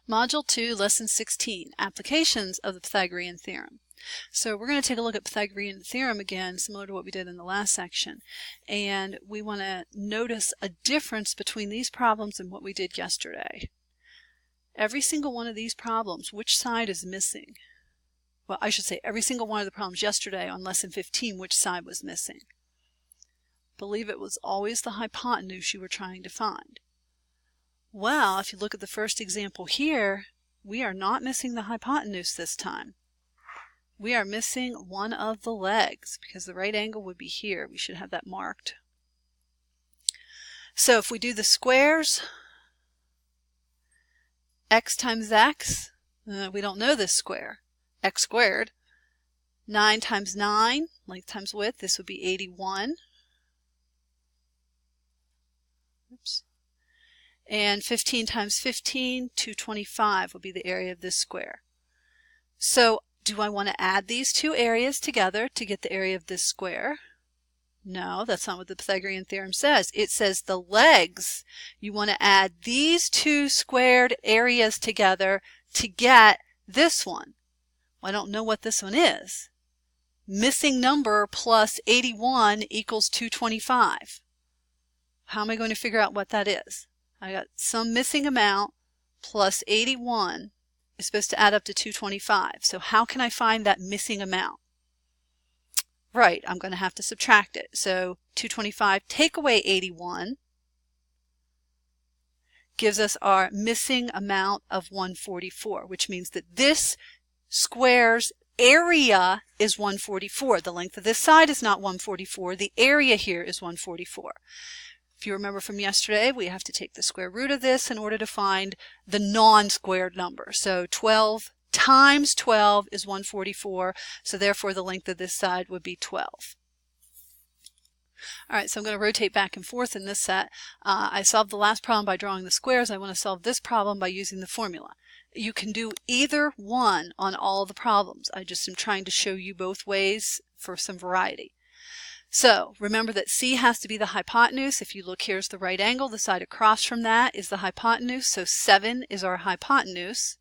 Module 2, Lesson 16, Applications of the Pythagorean Theorem. So we're going to take a look at Pythagorean Theorem again, similar to what we did in the last section. And we want to notice a difference between these problems and what we did yesterday. Every single one of these problems, which side is missing? Well, I should say every single one of the problems yesterday on Lesson 15, which side was missing? I believe it was always the hypotenuse you were trying to find. Well, if you look at the first example here, we are not missing the hypotenuse this time. We are missing one of the legs because the right angle would be here. We should have that marked. So if we do the squares, x times x, we don't know this square, x squared. 9 times 9, length times width, this would be 81. Oops. And 15 times 15, 225 will be the area of this square. So do I want to add these two areas together to get the area of this square? No, that's not what the Pythagorean theorem says. It says the legs, you want to add these two squared areas together to get this one. Well, I don't know what this one is. Missing number plus 81 equals 225. How am I going to figure out what that is? I got some missing amount plus 81 is supposed to add up to 225. So how can I find that missing amount? Right, I'm going to have to subtract it. So 225 take away 81 gives us our missing amount of 144, which means that this square's area is 144. The length of this side is not 144. The area here is 144. If you remember from yesterday, we have to take the square root of this in order to find the non-squared number. So 12 times 12 is 144, so therefore the length of this side would be 12. Alright, so I'm going to rotate back and forth in this set. I solved the last problem by drawing the squares. I want to solve this problem by using the formula. You can do either one on all the problems. I just am trying to show you both ways for some variety. So remember that C has to be the hypotenuse. If you look, here's the right angle. The side across from that is the hypotenuse. So 7 is our hypotenuse.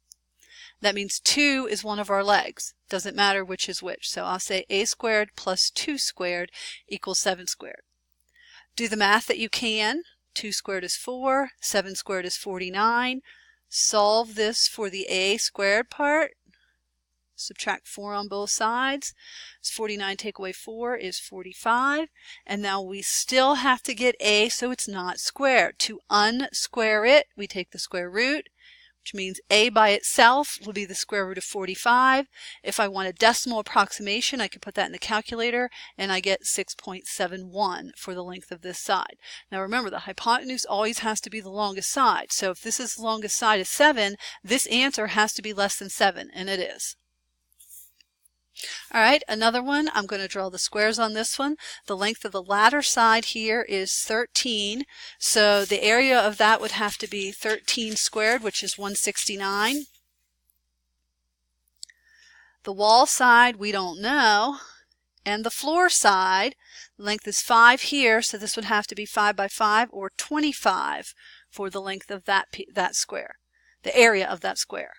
That means 2 is one of our legs. Doesn't matter which is which. So I'll say a squared plus 2 squared equals 7 squared. Do the math that you can. 2 squared is 4. 7 squared is 49. Solve this for the a squared part. Subtract 4 on both sides. So 49 take away 4 is 45. And now we still have to get a so it's not squared. To unsquare it, we take the square root, which means a by itself will be the square root of 45. If I want a decimal approximation, I can put that in the calculator, and I get 6.71 for the length of this side. Now remember, the hypotenuse always has to be the longest side. So if this is the longest side is 7, this answer has to be less than 7, and it is. Alright, another one. I'm going to draw the squares on this one. The length of the latter side here is 13. So the area of that would have to be 13 squared, which is 169. The wall side, we don't know. And the floor side, the length is 5 here, so this would have to be 5 by 5 or 25 for the length of that square, the area of that square.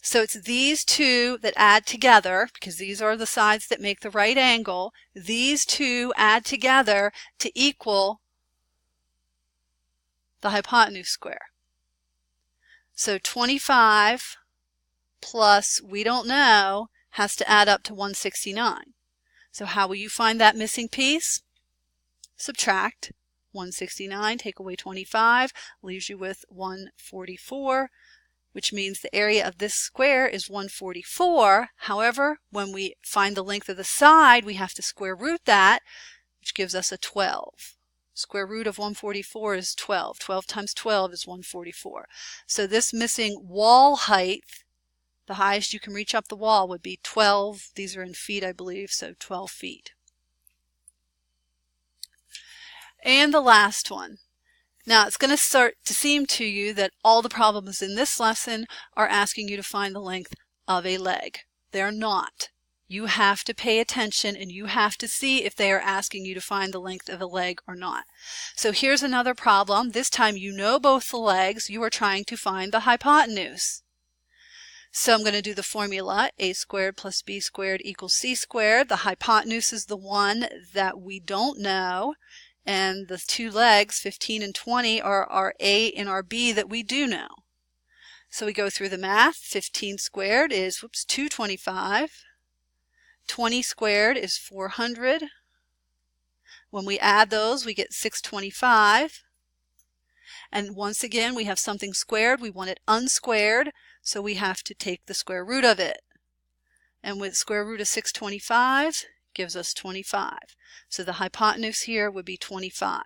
So it's these two that add together, because these are the sides that make the right angle. These two add together to equal the hypotenuse square. So 25 plus we don't know has to add up to 169. So how will you find that missing piece? Subtract 169, take away 25, leaves you with 144. Which means the area of this square is 144. However, when we find the length of the side, we have to square root that, which gives us a 12. Square root of 144 is 12. 12 times 12 is 144. So this missing wall height, the highest you can reach up the wall, would be 12. These are in feet, I believe, so 12 feet. And the last one. Now, it's going to start to seem to you that all the problems in this lesson are asking you to find the length of a leg. They're not. You have to pay attention and you have to see if they are asking you to find the length of a leg or not. So here's another problem. This time you know both the legs. You are trying to find the hypotenuse. So I'm going to do the formula, a squared plus b squared equals c squared. The hypotenuse is the one that we don't know, and the two legs, 15 and 20, are our a and our b that we do know. So we go through the math. 15 squared is 225. 20 squared is 400. When we add those, we get 625. And once again, we have something squared. We want it unsquared, so we have to take the square root of it. And with square root of 625 gives us 25. So the hypotenuse here would be 25.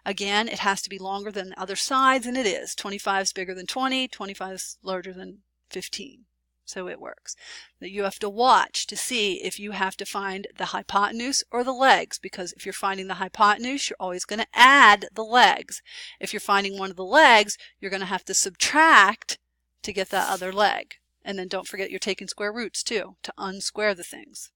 Again, it has to be longer than the other sides, and it is. 25 is bigger than 20. 25 is larger than 15. So it works. You have to watch to see if you have to find the hypotenuse or the legs, because if you're finding the hypotenuse, you're always going to add the legs. If you're finding one of the legs, you're going to have to subtract to get that other leg. And then don't forget you're taking square roots too, to unsquare the things.